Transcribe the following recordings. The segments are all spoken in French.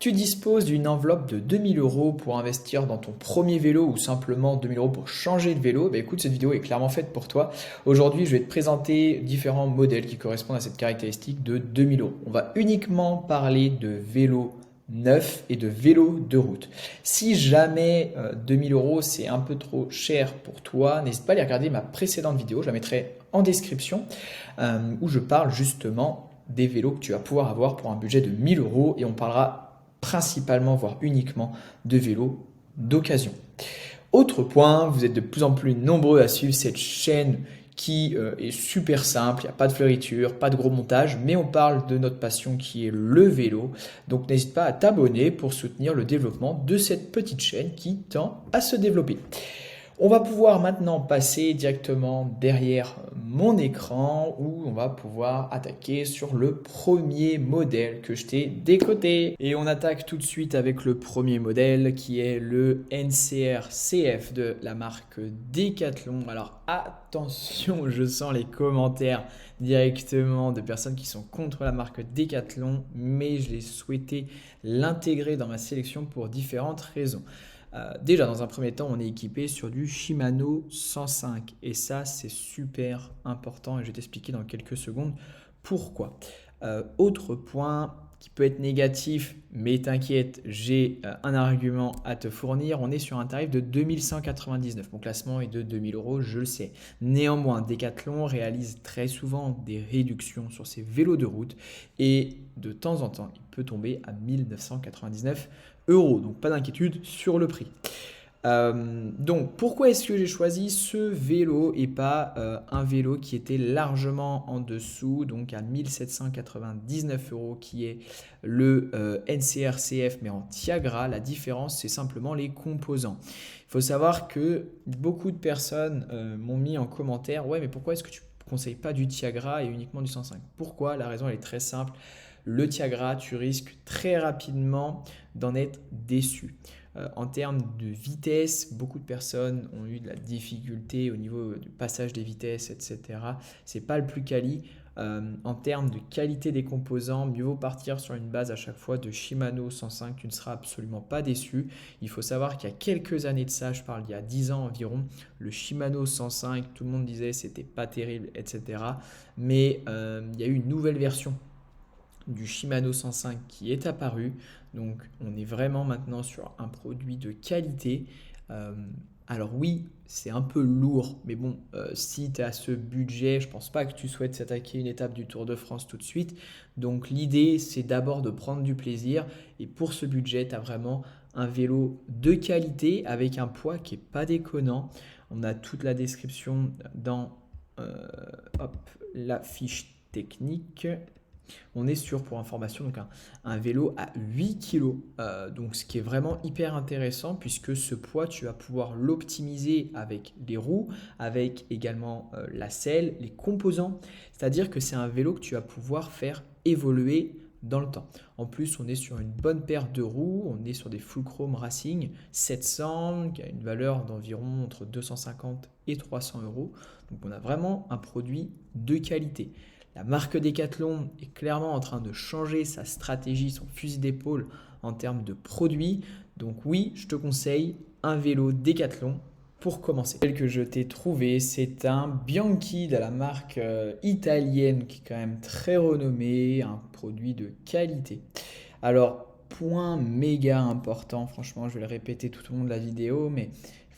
Tu disposes d'une enveloppe de 2000 euros pour investir dans ton premier vélo ou simplement 2000 euros pour changer de vélo. Bah écoute, cette vidéo est clairement faite pour toi. Aujourd'hui, je vais te présenter différents modèles qui correspondent à cette caractéristique de 2000 euros. On va uniquement parler de vélos neufs et de vélos de route. Si jamais 2000 euros c'est un peu trop cher pour toi, n'hésite pas à aller regarder ma précédente vidéo, je la mettrai en description, où je parle justement des vélos que tu vas pouvoir avoir pour un budget de 1000 euros et on parlera principalement, voire uniquement, de vélos d'occasion. Autre point, vous êtes de plus en plus nombreux à suivre cette chaîne qui est super simple, il n'y a pas de fleuriture, pas de gros montage, mais on parle de notre passion qui est le vélo. Donc n'hésite pas à t'abonner pour soutenir le développement de cette petite chaîne qui tend à se développer. On va pouvoir maintenant passer directement derrière mon écran où on va pouvoir attaquer sur le premier modèle que je t'ai décoté. Et on attaque tout de suite avec le premier modèle qui est le NCR CF de la marque Decathlon. Alors attention, je sens les commentaires directement de personnes qui sont contre la marque Decathlon, mais je l'ai souhaité l'intégrer dans ma sélection pour différentes raisons. Déjà, dans un premier temps, on est équipé sur du Shimano 105 et ça, c'est super important et je vais t'expliquer dans quelques secondes pourquoi. Autre point qui peut être négatif, mais t'inquiète, j'ai un argument à te fournir. On est sur un tarif de 2199. Mon classement est de 2000 euros, je le sais. Néanmoins, Decathlon réalise très souvent des réductions sur ses vélos de route et de temps en temps, il peut tomber à 1999 euros. Donc pas d'inquiétude sur le prix. Donc pourquoi est-ce que j'ai choisi ce vélo et pas un vélo qui était largement en dessous, donc à 1799 euros qui est le NCR-CF mais en Tiagra. La différence c'est simplement les composants. Il faut savoir que beaucoup de personnes m'ont mis en commentaire, ouais mais pourquoi est-ce que tu ne conseilles pas du Tiagra et uniquement du 105? Pourquoi? La raison elle est très simple. Le Tiagra, tu risques très rapidement d'en être déçu. En termes de vitesse, beaucoup de personnes ont eu de la difficulté au niveau du passage des vitesses, etc. C'est pas le plus quali. En termes de qualité des composants, mieux vaut partir sur une base à chaque fois de Shimano 105, tu ne seras absolument pas déçu. Il faut savoir qu'il y a quelques années de ça, je parle il y a 10 ans environ, le Shimano 105, tout le monde disait c'était pas terrible, etc. Mais il y a eu une nouvelle version du Shimano 105 qui est apparu. Donc on est vraiment maintenant sur un produit de qualité. Euh, alors oui, c'est un peu lourd, mais bon, si tu as ce budget, je pense pas que tu souhaites s'attaquer une étape du Tour de France tout de suite. Donc l'idée, c'est d'abord de prendre du plaisir. Et pour ce budget, tu as vraiment un vélo de qualité avec un poids qui est pas déconnant. On a toute la description dans hop, la fiche technique. On est sur, pour information, donc un vélo à 8 kg. Donc ce qui est vraiment hyper intéressant puisque ce poids, tu vas pouvoir l'optimiser avec les roues, avec également la selle, les composants. C'est-à-dire que c'est un vélo que tu vas pouvoir faire évoluer dans le temps. En plus, on est sur une bonne paire de roues, on est sur des Full Chrome Racing 700 qui a une valeur d'environ entre 250 et 300 euros. Donc on a vraiment un produit de qualité. La marque Decathlon est clairement en train de changer sa stratégie, son fusil d'épaule en termes de produits. Donc oui, je te conseille un vélo Decathlon pour commencer. Celle que je t'ai trouvé, c'est un Bianchi de la marque italienne qui est quand même très renommée, un produit de qualité. Alors, point méga important, franchement, je vais le répéter tout au long de la vidéo, mais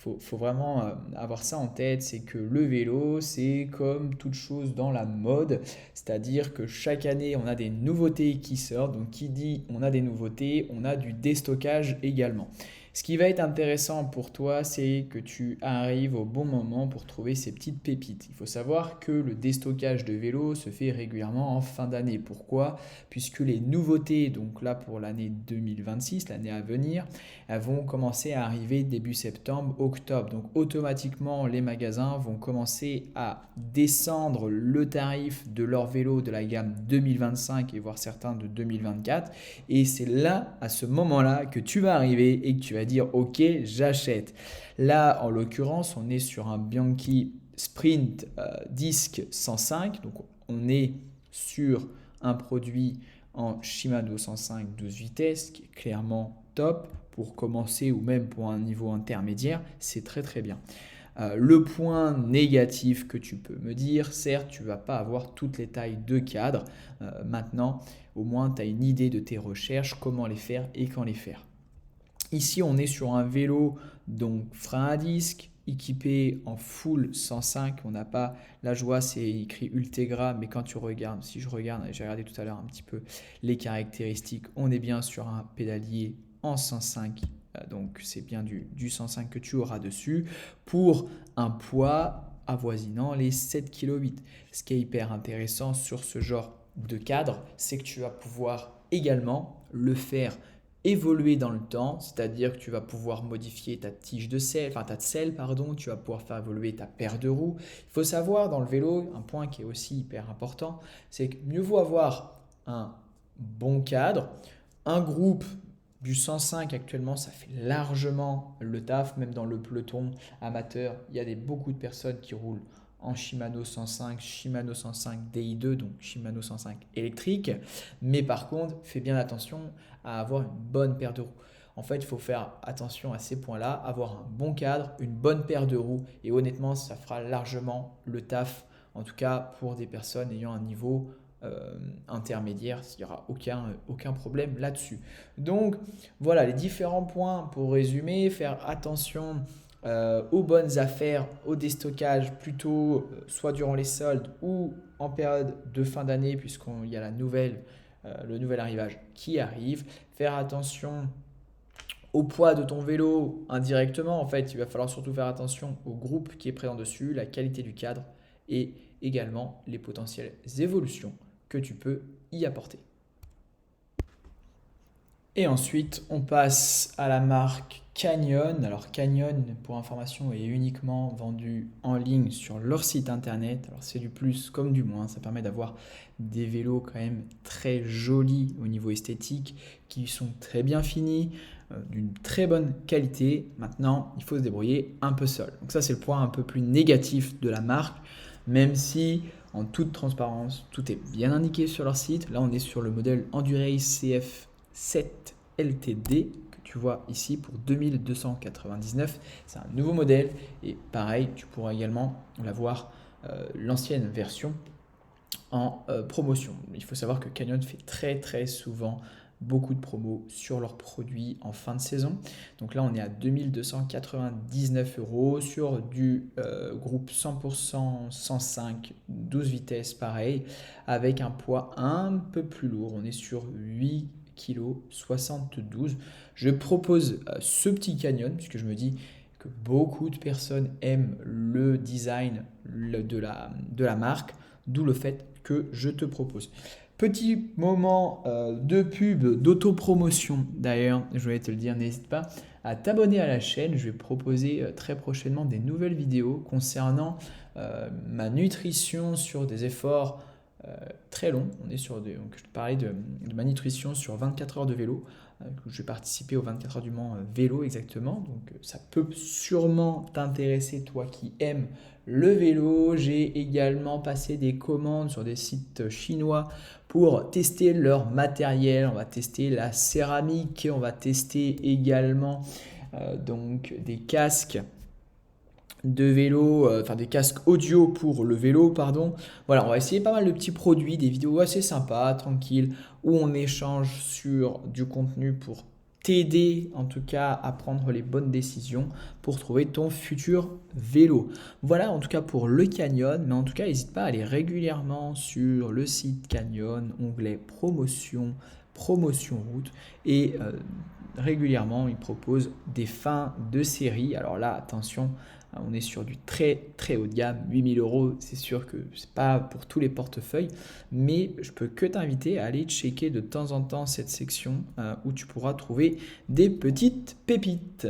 il faut vraiment avoir ça en tête, c'est que le vélo, c'est comme toute chose dans la mode, c'est-à-dire que chaque année, on a des nouveautés qui sortent, donc qui dit on a des nouveautés, on a du déstockage également. Ce qui va être intéressant pour toi, c'est que tu arrives au bon moment pour trouver ces petites pépites. Il faut savoir que le déstockage de vélos se fait régulièrement en fin d'année. Pourquoi? Puisque les nouveautés, donc là pour l'année 2026, l'année à venir, elles vont commencer à arriver début septembre, octobre. Donc automatiquement, les magasins vont commencer à descendre le tarif de leurs vélos de la gamme 2025 et voire certains de 2024. Et c'est là, à ce moment-là, que tu vas arriver et que tu vas dire ok, j'achète. Là, en l'occurrence, on est sur un Bianchi Sprint Disc 105. Donc on est sur un produit en Shimano 105 12 vitesses, qui est clairement top pour commencer ou même pour un niveau intermédiaire, c'est très très bien. Le point négatif que tu peux me dire, certes, tu ne vas pas avoir toutes les tailles de cadre. Maintenant, au moins, tu as une idée de tes recherches, comment les faire et quand les faire. Ici, on est sur un vélo, donc frein à disque, équipé en full 105. On n'a pas, là je vois c'est écrit Ultegra, mais quand tu regardes, si je regarde, j'ai regardé tout à l'heure un petit peu les caractéristiques, on est bien sur un pédalier en 105. Donc c'est bien du 105 que tu auras dessus pour un poids avoisinant les 7,8 kg. Ce qui est hyper intéressant sur ce genre de cadre, c'est que tu vas pouvoir également le faire évoluer dans le temps, c'est-à-dire que tu vas pouvoir modifier ta tige de selle, enfin ta selle, pardon, tu vas pouvoir faire évoluer ta paire de roues. Il faut savoir dans le vélo, un point qui est aussi hyper important, c'est que mieux vaut avoir un bon cadre, un groupe du 105 actuellement, ça fait largement le taf, même dans le peloton amateur, il y a beaucoup de personnes qui roulent en Shimano 105, Shimano 105 Di2, donc Shimano 105 électrique. Mais par contre, fais bien attention à avoir une bonne paire de roues. En fait, il faut faire attention à ces points-là, avoir un bon cadre, une bonne paire de roues. Et honnêtement, ça fera largement le taf, en tout cas pour des personnes ayant un niveau intermédiaire, il n'y aura aucun problème là-dessus. Donc voilà les différents points pour résumer, faire attention aux bonnes affaires, au déstockage plutôt soit durant les soldes ou en période de fin d'année puisqu'il y a le nouvel arrivage qui arrive. Faire attention au poids de ton vélo indirectement. En fait, il va falloir surtout faire attention au groupe qui est présent dessus, la qualité du cadre et également les potentielles évolutions que tu peux y apporter. Et ensuite, on passe à la marque Canyon. Alors Canyon, pour information, est uniquement vendu en ligne sur leur site internet. Alors c'est du plus comme du moins. Ça permet d'avoir des vélos quand même très jolis au niveau esthétique, qui sont très bien finis, d'une très bonne qualité. Maintenant, il faut se débrouiller un peu seul. Donc ça, c'est le point un peu plus négatif de la marque, même si en toute transparence, tout est bien indiqué sur leur site. Là, on est sur le modèle Endurace CF7 LTD que tu vois ici pour 2299. C'est un nouveau modèle et pareil, tu pourras également l'avoir l'ancienne version en promotion. Il faut savoir que Canyon fait très très souvent beaucoup de promos sur leurs produits en fin de saison. Donc là, on est à 2299 € sur du groupe 100% 105, 12 vitesses pareil, avec un poids un peu plus lourd. On est sur 8 kg 72. Je propose ce petit Canyon puisque je me dis que beaucoup de personnes aiment le design de la marque, d'où le fait que je te propose. Petit moment de pub, d'autopromotion d'ailleurs, je voulais te le dire, n'hésite pas à t'abonner à la chaîne. Je vais proposer très prochainement des nouvelles vidéos concernant ma nutrition sur des efforts très longs. On est sur donc je te parlais de ma nutrition sur 24 heures de vélo. Je vais participer aux 24 heures du Mans vélo exactement. Donc ça peut sûrement t'intéresser, toi qui aimes le vélo. J'ai également passé des commandes sur des sites chinois pour tester leur matériel. On va tester la céramique, on va tester également donc des casques de vélo, enfin des casques audio pour le vélo, pardon. Voilà, on va essayer pas mal de petits produits, des vidéos assez sympas, tranquilles, où on échange sur du contenu pour t'aider en tout cas à prendre les bonnes décisions pour trouver ton futur vélo. Voilà en tout cas pour le Canyon, mais en tout cas n'hésite pas à aller régulièrement sur le site Canyon, onglet promotion route et régulièrement ils proposent des fins de série. Alors là attention, on est sur du très très haut de gamme, 8000 €, c'est sûr que c'est pas pour tous les portefeuilles, mais je peux que t'inviter à aller checker de temps en temps cette section où tu pourras trouver des petites pépites.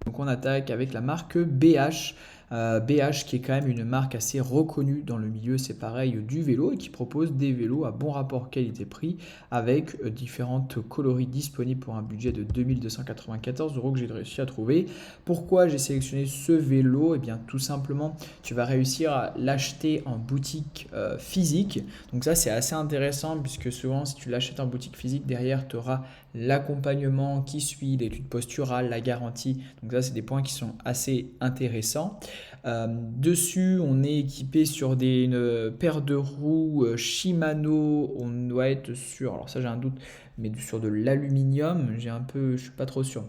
Donc on attaque avec la marque BH. BH qui est quand même une marque assez reconnue dans le milieu, c'est pareil, du vélo et qui propose des vélos à bon rapport qualité-prix avec différentes coloris disponibles pour un budget de 2294 € que j'ai réussi à trouver. Pourquoi j'ai sélectionné ce vélo? Eh bien tout simplement, tu vas réussir à l'acheter en boutique physique. Donc ça c'est assez intéressant puisque souvent si tu l'achètes en boutique physique, derrière tu auras l'accompagnement qui suit, l'étude posturale, la garantie. Donc ça c'est des points qui sont assez intéressants. Dessus on est équipé sur une paire de roues Shimano. On doit être sur, alors ça j'ai un doute, mais sur de l'aluminium. Je suis pas trop sûr.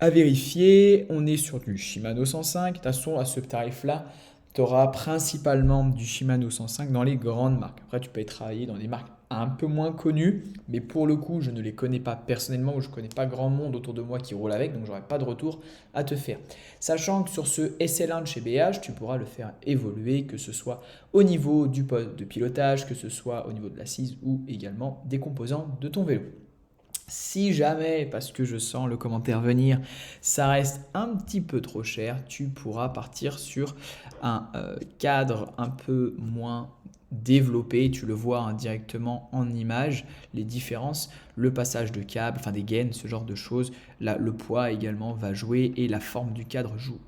À vérifier, on est sur du Shimano 105. De toute façon, à ce tarif-là, tu auras principalement du Shimano 105 dans les grandes marques. Après, tu peux y travailler dans des marques un peu moins connues, mais pour le coup, je ne les connais pas personnellement ou je ne connais pas grand monde autour de moi qui roule avec, donc j'aurai pas de retour à te faire. Sachant que sur ce SL1 de chez BH, tu pourras le faire évoluer, que ce soit au niveau du poste de pilotage, que ce soit au niveau de l'assise ou également des composants de ton vélo. Si jamais, parce que je sens le commentaire venir, ça reste un petit peu trop cher, tu pourras partir sur un cadre un peu moins développé. Tu le vois directement en image, les différences, le passage de câbles, enfin des gaines, ce genre de choses. Là, le poids également va jouer et la forme du cadre joue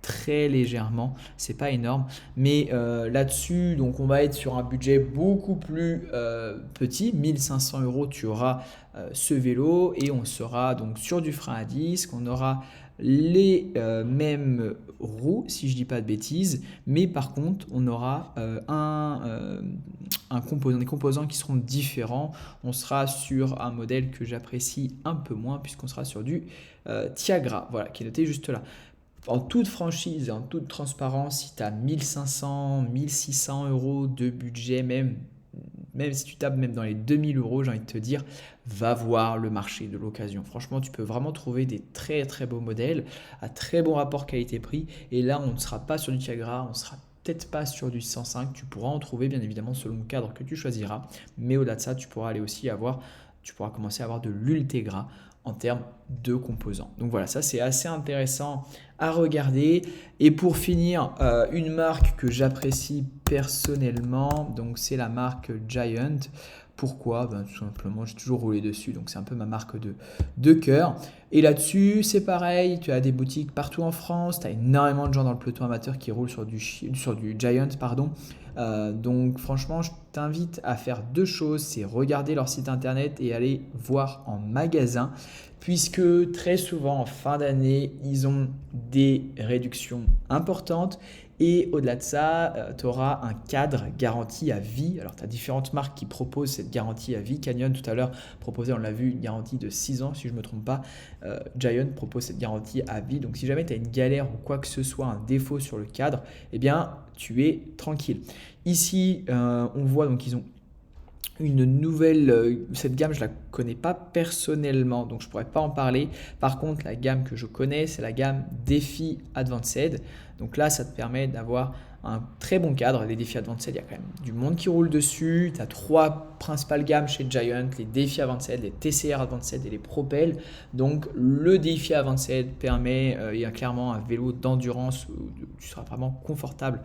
très légèrement, c'est pas énorme, mais là-dessus, donc on va être sur un budget beaucoup plus petit, 1500 €, tu auras ce vélo et on sera donc sur du frein à disque, on aura les mêmes roues si je dis pas de bêtises, mais par contre on aura des composants qui seront différents. On sera sur un modèle que j'apprécie un peu moins puisqu'on sera sur du Tiagra, voilà, qui est noté juste là. En toute franchise et en toute transparence, si tu as 1500, 1600 € de budget, même si tu tapes même dans les 2000 €, j'ai envie de te dire, va voir le marché de l'occasion. Franchement, tu peux vraiment trouver des très très beaux modèles à très bon rapport qualité-prix. Et là, on ne sera pas sur du Tiagra, on ne sera peut-être pas sur du 105. Tu pourras en trouver bien évidemment selon le cadre que tu choisiras. Mais au-delà de ça, tu pourras commencer à avoir de l'Ultegra en termes de composants. Donc voilà, ça c'est assez intéressant à regarder. Et pour finir, une marque que j'apprécie personnellement, donc c'est la marque Giant. Pourquoi? Tout simplement, j'ai toujours roulé dessus, donc c'est un peu ma marque de cœur. Et là-dessus, c'est pareil, tu as des boutiques partout en France, tu as énormément de gens dans le peloton amateur qui roulent sur du Giant, pardon. Donc franchement, je t'invite à faire deux choses, c'est regarder leur site internet et aller voir en magasin, puisque très souvent en fin d'année, ils ont des réductions importantes. Et au-delà de ça, tu auras un cadre garanti à vie. Alors, tu as différentes marques qui proposent cette garantie à vie. Canyon, tout à l'heure, proposait, on l'a vu, une garantie de 6 ans, si je ne me trompe pas. Giant propose cette garantie à vie. Donc, si jamais tu as une galère ou quoi que ce soit, un défaut sur le cadre, eh bien, tu es tranquille. Ici, on voit donc ils ont une nouvelle, cette gamme je la connais pas personnellement donc je pourrais pas en parler. Par contre la gamme que je connais c'est la gamme Défi Advanced, donc là ça te permet d'avoir un très bon cadre. Les Défi Advanced, il y a quand même du monde qui roule dessus. Tu as trois principales gammes chez Giant, les Défi Advanced, les TCR Advanced et les Propel. Donc le Défi Advanced permet, il y a clairement un vélo d'endurance où tu seras vraiment confortable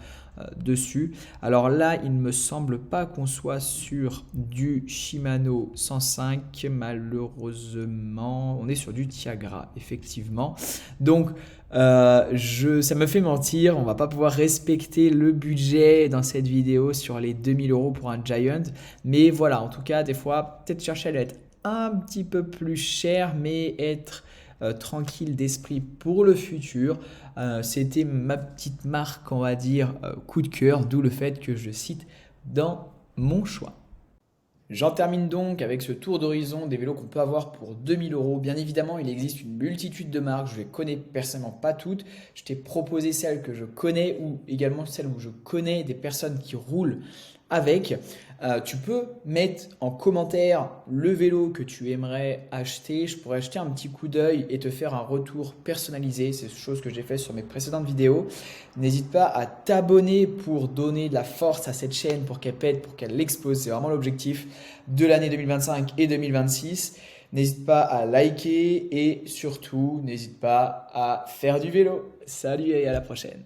dessus. Alors là, il ne me semble pas qu'on soit sur du Shimano 105, malheureusement. On est sur du Tiagra, effectivement. Donc, ça me fait mentir, on va pas pouvoir respecter le budget dans cette vidéo sur les 2000 € pour un Giant. Mais voilà, en tout cas, des fois, peut-être chercher à être un petit peu plus cher, mais être tranquille d'esprit pour le futur. C'était ma petite marque, on va dire, coup de cœur, d'où le fait que je cite dans mon choix. J'en termine donc avec ce tour d'horizon des vélos qu'on peut avoir pour 2000 €. Bien évidemment, il existe une multitude de marques. Je ne les connais personnellement pas toutes. Je t'ai proposé celles que je connais ou également celles où je connais des personnes qui roulent avec. Tu peux mettre en commentaire le vélo que tu aimerais acheter. Je pourrais jeter un petit coup d'œil et te faire un retour personnalisé. C'est chose que j'ai fait sur mes précédentes vidéos. N'hésite pas à t'abonner pour donner de la force à cette chaîne, pour qu'elle pète, pour qu'elle explose. C'est vraiment l'objectif de l'année 2025 et 2026. N'hésite pas à liker et surtout, n'hésite pas à faire du vélo. Salut et à la prochaine.